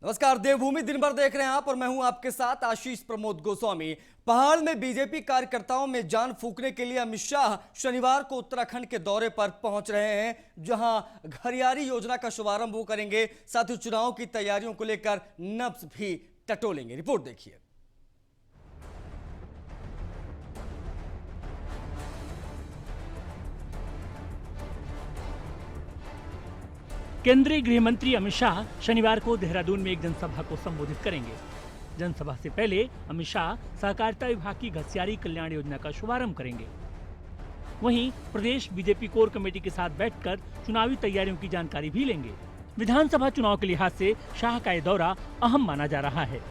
नमस्कार, देवभूमि दिन भर देख रहे हैं आप और मैं हूं आपके साथ आशीष प्रमोद गोस्वामी। पहाड़ में बीजेपी कार्यकर्ताओं में जान फूंकने के लिए अमित शाह शनिवार को उत्तराखंड के दौरे पर पहुंच रहे हैं, जहां घरियारी योजना का शुभारंभ वो करेंगे। साथ ही चुनाव की तैयारियों को लेकर नब्ज भी टटोलेंगे। रिपोर्ट देखिए। केंद्रीय गृह मंत्री अमित शाह शनिवार को देहरादून में एक जनसभा को संबोधित करेंगे। जनसभा से पहले अमित शाह सहकारिता विभाग की घसियारी कल्याण योजना का शुभारंभ करेंगे। वहीं प्रदेश बीजेपी कोर कमेटी के साथ बैठकर चुनावी तैयारियों की जानकारी भी लेंगे। विधानसभा चुनाव के लिहाज से शाह का यह दौरा अहम माना जा रहा है।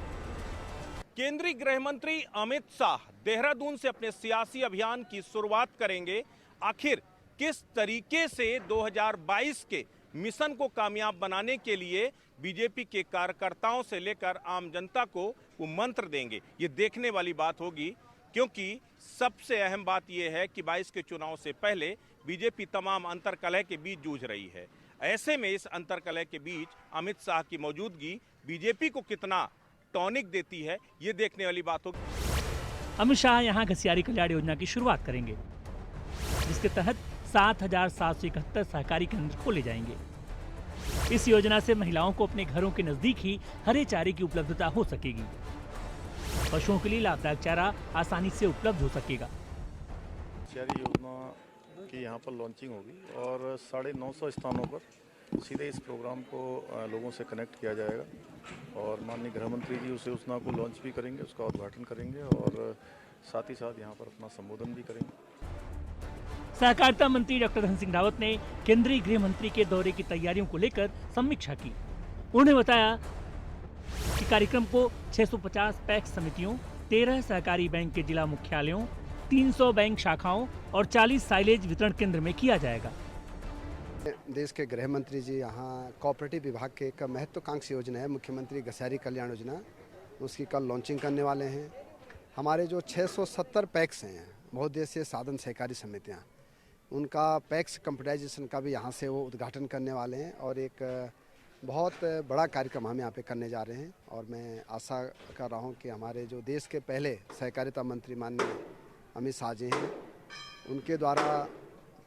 केंद्रीय गृह मंत्री अमित शाह देहरादून से अपने सियासी अभियान की शुरुआत करेंगे। आखिर किस तरीके से 2022 के मिशन को कामयाब बनाने के लिए बीजेपी के कार्यकर्ताओं से लेकर आम जनता को वो मंत्र देंगे, ये देखने वाली बात होगी। क्योंकि सबसे अहम बात यह है कि 22 के चुनाव से पहले बीजेपी तमाम अंतर्कलह के बीच जूझ रही है। ऐसे में इस अंतर्कलह के बीच अमित शाह की मौजूदगी बीजेपी को कितना टॉनिक देती है, ये देखने वाली बात होगी। अमित शाह यहां घसियारी कल्याण योजना की शुरुआत करेंगे, जिसके तहत 7,771 सहकारी केंद्र खोले जाएंगे। इस योजना से महिलाओं को अपने घरों के नजदीक ही हरे चारे की उपलब्धता हो सकेगी। पशुओं के लिए लाभदायक चारा आसानी से उपलब्ध हो सकेगा। घसियारी योजना की यहाँ पर लॉन्चिंग होगी और 950 स्थानों पर सीधे इस प्रोग्राम को लोगों से कनेक्ट किया जाएगा और माननीय गृह मंत्री जी उस योजना को लॉन्च भी करेंगे, उसका उद्घाटन करेंगे और साथ ही साथ यहाँ पर अपना संबोधन भी करेंगे। सहकारिता मंत्री डॉक्टर धन सिंह रावत ने केंद्रीय गृह मंत्री के दौरे की तैयारियों को लेकर समीक्षा की। उन्होंने बताया कि कार्यक्रम को 650 पैक्स समितियों, 13 सहकारी बैंक के जिला मुख्यालयों, 300 बैंक शाखाओं और 40 साइलेज वितरण केंद्र में किया जाएगा। देश के गृह मंत्री जी यहाँ कोऑपरेटिव विभाग के एक महत्वाकांक्षी योजना है मुख्यमंत्री घसियारी कल्याण योजना, उसकी कल लॉन्चिंग करने वाले हैं। हमारे जो 670 पैक्स हैं बहुउद्देशीय साधन सहकारी समितियाँ, उनका पैक्स कंप्यूटराइजेशन का भी यहाँ से वो उद्घाटन करने वाले हैं और एक बहुत बड़ा कार्यक्रम हम यहाँ पे करने जा रहे हैं। और मैं आशा कर रहा हूँ कि हमारे जो देश के पहले सहकारिता मंत्री माननीय अमित शाह जी हैं, उनके द्वारा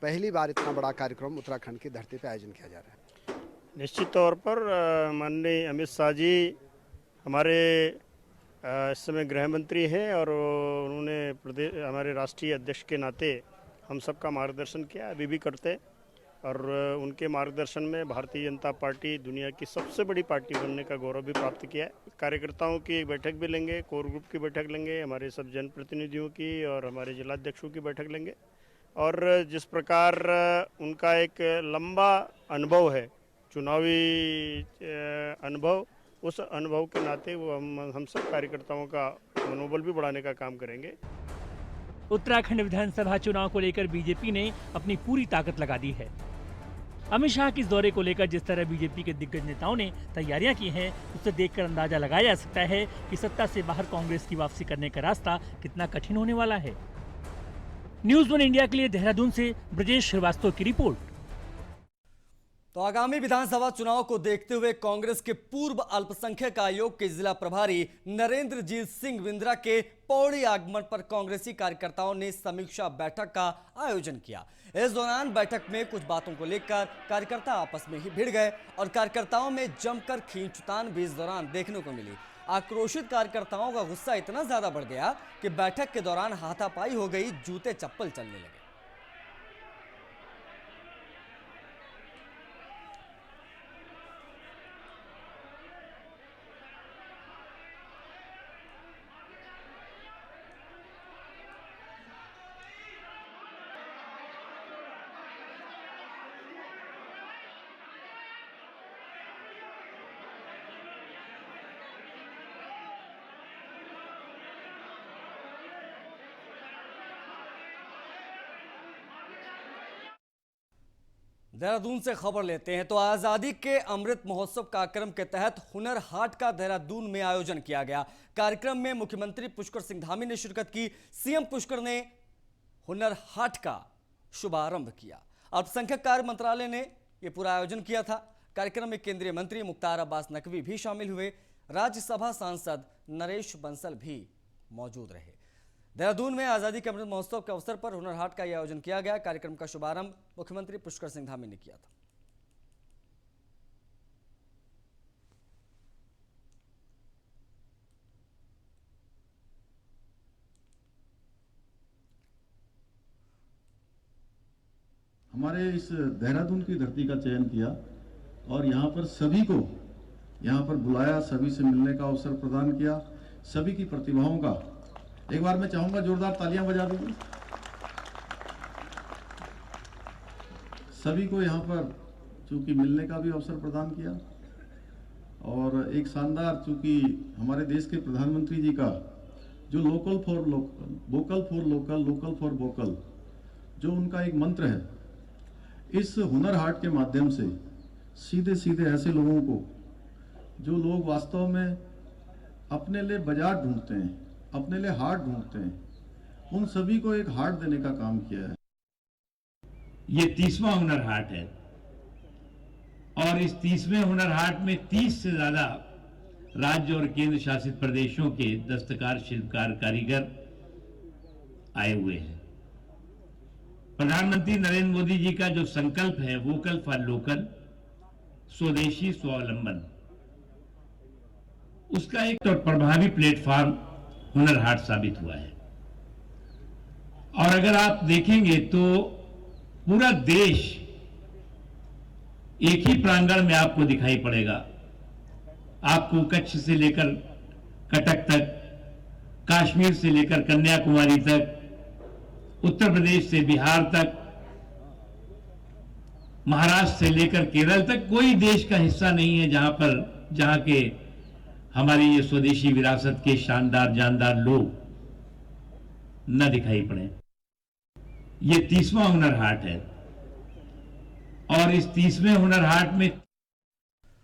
पहली बार इतना बड़ा कार्यक्रम उत्तराखंड की धरती पर आयोजन किया जा रहा है। निश्चित तौर पर माननीय अमित शाह जी हमारे इस समय गृह मंत्री हैं और उन्होंने प्रदेश हमारे राष्ट्रीय अध्यक्ष के नाते हम सबका मार्गदर्शन किया, अभी भी करते। और उनके मार्गदर्शन में भारतीय जनता पार्टी दुनिया की सबसे बड़ी पार्टी बनने का गौरव भी प्राप्त किया है। कार्यकर्ताओं की एक बैठक भी लेंगे, कोर ग्रुप की बैठक लेंगे, हमारे सब जनप्रतिनिधियों की और हमारे जिलाध्यक्षों की बैठक लेंगे। और जिस प्रकार उनका एक लंबा अनुभव है, चुनावी अनुभव, उस अनुभव के नाते वो हम सब कार्यकर्ताओं का मनोबल भी बढ़ाने का काम करेंगे। उत्तराखंड विधानसभा चुनाव को लेकर बीजेपी ने अपनी पूरी ताकत लगा दी है। अमित शाह के इस दौरे को लेकर जिस तरह बीजेपी के दिग्गज नेताओं ने तैयारियां की हैं, उससे देखकर अंदाजा लगाया जा सकता है कि सत्ता से बाहर कांग्रेस की वापसी करने का रास्ता कितना कठिन होने वाला है। न्यूज़ 1 इंडिया के लिए देहरादून से ब्रजेश श्रीवास्तव की रिपोर्ट। तो आगामी विधानसभा चुनाव को देखते हुए कांग्रेस के पूर्व अल्पसंख्यक आयोग के जिला प्रभारी नरेंद्रजीत सिंह बिंद्रा के पौड़ी आगमन पर कांग्रेसी कार्यकर्ताओं ने समीक्षा बैठक का आयोजन किया। इस दौरान बैठक में कुछ बातों को लेकर कार्यकर्ता आपस में ही भिड़ गए और कार्यकर्ताओं में जमकर खींचतान भी इस दौरान देखने को मिली। आक्रोशित कार्यकर्ताओं का गुस्सा इतना ज्यादा बढ़ गया कि बैठक के दौरान हाथापाई हो गई, जूते चप्पल चलने लगे। देहरादून से खबर लेते हैं। तो आजादी के अमृत महोत्सव कार्यक्रम के तहत हुनर हाट का देहरादून में आयोजन किया गया। कार्यक्रम में मुख्यमंत्री पुष्कर सिंह धामी ने शिरकत की। सीएम पुष्कर ने हुनर हाट का शुभारंभ किया। अल्पसंख्यक कार्य मंत्रालय ने यह पूरा आयोजन किया था। कार्यक्रम में केंद्रीय मंत्री मुख्तार अब्बास नकवी भी शामिल हुए। राज्यसभा सांसद नरेश बंसल भी मौजूद रहे। देहरादून में आजादी के अमृत महोत्सव के अवसर पर हुनर हाट का आयोजन किया गया। कार्यक्रम का शुभारंभ मुख्यमंत्री पुष्कर सिंह धामी ने किया था। हमारे इस देहरादून की धरती का चयन किया और यहाँ पर सभी को यहाँ पर बुलाया, सभी से मिलने का अवसर प्रदान किया। सभी की प्रतिभाओं का एक बार मैं चाहूंगा जोरदार तालियां बजा दीजिए। सभी को यहाँ पर चूंकि मिलने का भी अवसर प्रदान किया और एक शानदार, चूंकि हमारे देश के प्रधानमंत्री जी का जो local for local, vocal for local, local for vocal, जो उनका एक मंत्र है, इस हुनर हाट के माध्यम से सीधे सीधे ऐसे लोगों को जो लोग वास्तव में अपने लिए बाजार ढूंढते हैं, अपने लिए हाट ढूंढते हैं, उन सभी को एक हाट देने का काम किया है। ये 30वां हुनर हाट है और इस 30वें हुनर हाट में 30 से ज्यादा राज्य और केंद्र शासित प्रदेशों के दस्तकार, शिल्पकार, कारीगर आए हुए हैं। प्रधानमंत्री नरेंद्र मोदी जी का जो संकल्प है वोकल फॉर लोकल, स्वदेशी स्वावलंबन, उसका एक और प्रभावी प्लेटफॉर्म हुनर हाट साबित हुआ है। और अगर आप देखेंगे तो पूरा देश एक ही प्रांगण में आपको दिखाई पड़ेगा। आपको कच्छ से लेकर कटक तक, कश्मीर से लेकर कन्याकुमारी तक, उत्तर प्रदेश से बिहार तक, महाराष्ट्र से लेकर केरल तक, कोई देश का हिस्सा नहीं है जहां के हमारी ये स्वदेशी विरासत के शानदार जानदार लोग न दिखाई पड़े। ये 30वां हुनर हाट है और इस 30वें हुनर हाट में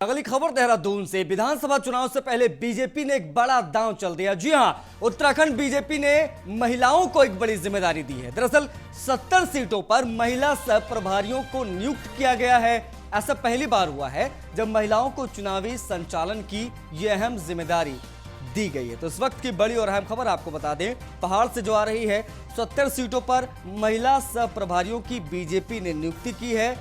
अगली खबर देहरादून से। विधानसभा चुनाव से पहले बीजेपी ने एक बड़ा दांव चल दिया। जी हां, उत्तराखंड बीजेपी ने महिलाओं को एक बड़ी जिम्मेदारी दी है। दरअसल 70 सीटों पर महिला सह प्रभारियों को नियुक्त किया गया है। ऐसा पहली बार हुआ है जब महिलाओं को चुनावी संचालन की यह अहम जिम्मेदारी दी गई है। तो इस वक्त की बड़ी और अहम खबर आपको बता दें, पहाड़ से जो आ रही है, 70 सीटों पर महिला सह प्रभारियों की बीजेपी ने नियुक्ति की है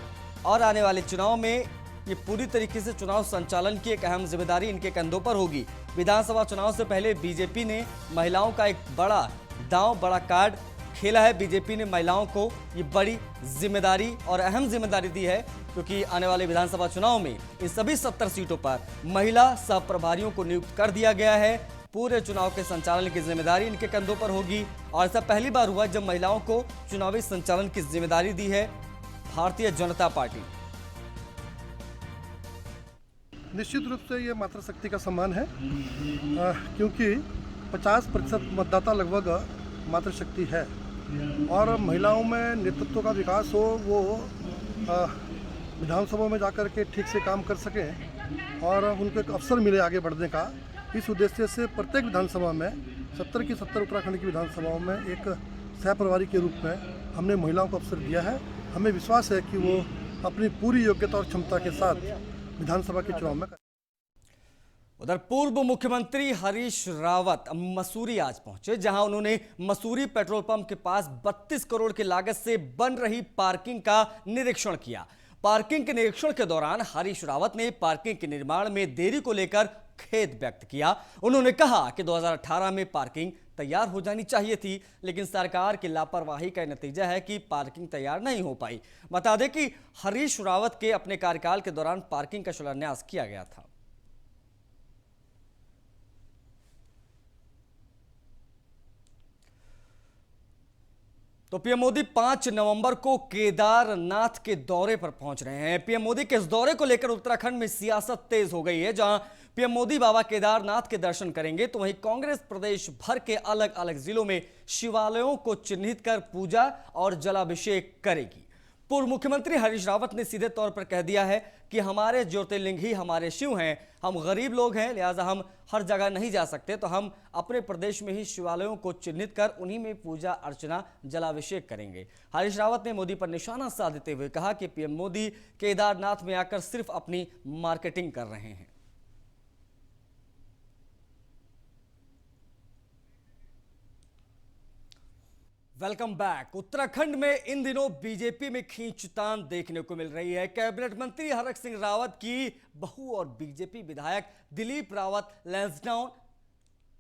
और आने वाले चुनाव में ये पूरी तरीके से चुनाव संचालन की एक अहम जिम्मेदारी इनके कंधों पर होगी। विधानसभा चुनाव से पहले बीजेपी ने महिलाओं का एक बड़ा दांव, बड़ा कार्ड खेला है। बीजेपी ने महिलाओं को ये बड़ी जिम्मेदारी और अहम जिम्मेदारी दी है क्योंकि आने वाले विधानसभा चुनाव में इन सभी 70 सीटों पर महिला सह प्रभारियों को नियुक्त कर दिया गया है। पूरे चुनाव के संचालन की जिम्मेदारी इनके कंधों पर होगी और ऐसा पहली बार हुआ जब महिलाओं को चुनावी संचालन की जिम्मेदारी दी है भारतीय जनता पार्टी। निश्चित रूप से ये मातृशक्ति का सम्मान है क्योंकि 50% मतदाता लगभग मातृशक्ति है और महिलाओं में नेतृत्व का विकास हो, वो विधानसभा में जाकर के ठीक से काम कर सकें और उनको एक अवसर मिले आगे बढ़ने का। इस उद्देश्य से प्रत्येक विधानसभा में 70 की 70 उत्तराखंड की विधानसभाओं में एक सह प्रभारी के रूप में हमने महिलाओं को अवसर दिया है। हमें विश्वास है कि वो अपनी पूरी योग्यता और क्षमता के साथ विधानसभा के चुनाव में। उधर पूर्व मुख्यमंत्री हरीश रावत मसूरी आज पहुंचे, जहां उन्होंने मसूरी पेट्रोल पंप के पास 32 करोड़ की लागत से बन रही पार्किंग का निरीक्षण किया। पार्किंग के निरीक्षण के दौरान हरीश रावत ने पार्किंग के निर्माण में देरी को लेकर खेद व्यक्त किया। उन्होंने कहा कि 2018 में पार्किंग तैयार हो जानी चाहिए थी, लेकिन सरकार की लापरवाही का नतीजा है कि पार्किंग तैयार नहीं हो पाई। बता दें कि हरीश रावत के अपने कार्यकाल के दौरान पार्किंग का शिलान्यास किया गया था। तो पीएम मोदी 5 नवंबर को केदारनाथ के दौरे पर पहुंच रहे हैं। पीएम मोदी के इस दौरे को लेकर उत्तराखंड में सियासत तेज हो गई है। जहां पीएम मोदी बाबा केदारनाथ के दर्शन करेंगे तो वहीं कांग्रेस प्रदेश भर के अलग अलग जिलों में शिवालयों को चिन्हित कर पूजा और जलाभिषेक करेगी। पूर्व मुख्यमंत्री हरीश रावत ने सीधे तौर पर कह दिया है कि हमारे ज्योतिर्लिंग ही हमारे शिव हैं, हम गरीब लोग हैं, लिहाजा हम हर जगह नहीं जा सकते, तो हम अपने प्रदेश में ही शिवालयों को चिन्हित कर उन्हीं में पूजा अर्चना जलाभिषेक करेंगे। हरीश रावत ने मोदी पर निशाना साधते हुए कहा कि पीएम मोदी केदारनाथ में आकर सिर्फ अपनी मार्केटिंग कर रहे हैं। Welcome back. उत्तराखंड में इन दिनों बीजेपी में खींचतान देखने को मिल रही है। कैबिनेट मंत्री हरक सिंह रावत की बहू और बीजेपी विधायक दिलीप रावत लैंसडाउन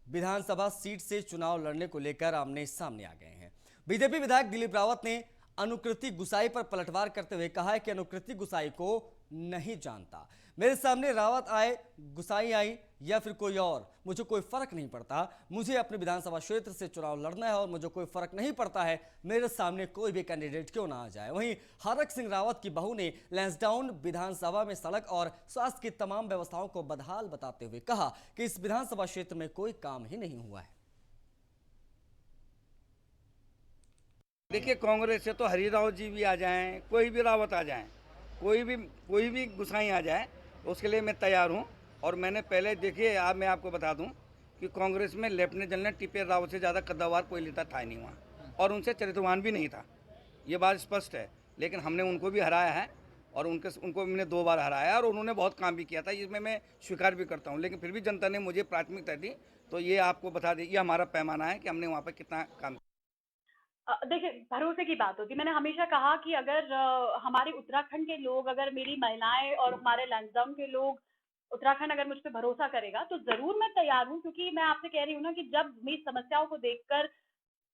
विधानसभा सीट से चुनाव लड़ने को लेकर आमने सामने आ गए हैं। बीजेपी विधायक दिलीप रावत ने अनुकृति गुसाई पर पलटवार करते हुए कहा है कि अनुकृति गुसाई को नहीं जानता। मेरे सामने रावत आए, गुसाई आई या फिर कोई और, मुझे कोई फर्क नहीं पड़ता। मुझे अपने विधानसभा क्षेत्र से चुनाव लड़ना है और मुझे कोई फर्क नहीं पड़ता है मेरे सामने कोई भी कैंडिडेट क्यों ना आ जाए। वहीं हरक सिंह रावत की बहू ने लैंसडाउन विधानसभा में सड़क और स्वास्थ्य की तमाम व्यवस्थाओं को बदहाल बताते हुए कहा कि इस विधानसभा क्षेत्र में कोई काम ही नहीं हुआ है। देखिए, कांग्रेस से तो हरी रावत जी भी आ जाएं, कोई भी रावत आ जाएं, कोई भी गुसाई आ जाए, उसके लिए मैं तैयार हूं। और मैंने पहले, देखिए, अब मैं आपको बता दूं कि कांग्रेस में लेफ्टिनेंट जनरल टीपी रावत से ज़्यादा कद्दावर कोई नेता था ही नहीं वहाँ, और उनसे चरित्रवान भी नहीं था, ये बात स्पष्ट है। लेकिन हमने उनको भी हराया है और उनको हमने 2 बार हराया है और उन्होंने बहुत काम भी किया था, इसमें मैं स्वीकार भी करता हूँ। लेकिन फिर भी जनता ने मुझे प्राथमिकता दी, तो ये आपको बता दें, ये हमारा पैमाना है कि हमने वहाँ पर कितना काम। देखिए, भरोसे की बात होती है। मैंने हमेशा कहा कि अगर हमारे उत्तराखंड के लोग, अगर मेरी महिलाएं और हमारे लैंसडाउन के लोग, उत्तराखंड अगर मुझ पे भरोसा करेगा तो जरूर मैं तैयार हूँ। क्योंकि मैं आपसे कह रही हूँ ना कि जब मेरी समस्याओं को देखकर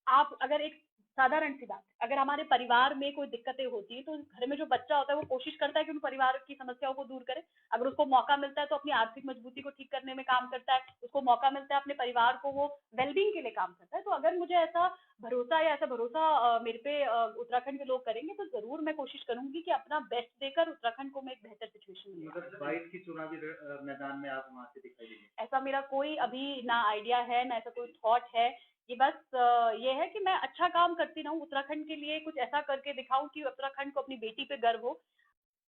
आप, अगर एक साधारण सी बात, अगर हमारे परिवार में कोई दिक्कतें होती हैं तो घर में जो बच्चा होता है वो कोशिश करता है कि उन परिवार की समस्याओं को दूर करे। अगर उसको मौका मिलता है तो अपनी आर्थिक मजबूती को ठीक करने में काम करता है, उसको मौका मिलता है अपने परिवार को वो वेलबींग के लिए काम करता है। तो अगर मुझे ऐसा भरोसा मेरे पे उत्तराखंड के लोग करेंगे तो जरूर मैं कोशिश करूंगी कि अपना बेस्ट देकर उत्तराखंड को मैं एक बेहतर सिचुएशन में लाऊं। 22 की चुनावी मैदान में आप वहां से दिखाई देंगे? ऐसा मेरा कोई अभी ना आइडिया है, ना ऐसा कोई थॉट है। ये बस ये है कि मैं अच्छा काम करती रहूं उत्तराखंड के लिए, कुछ ऐसा करके दिखाऊं कि उत्तराखंड को अपनी बेटी पे गर्व हो।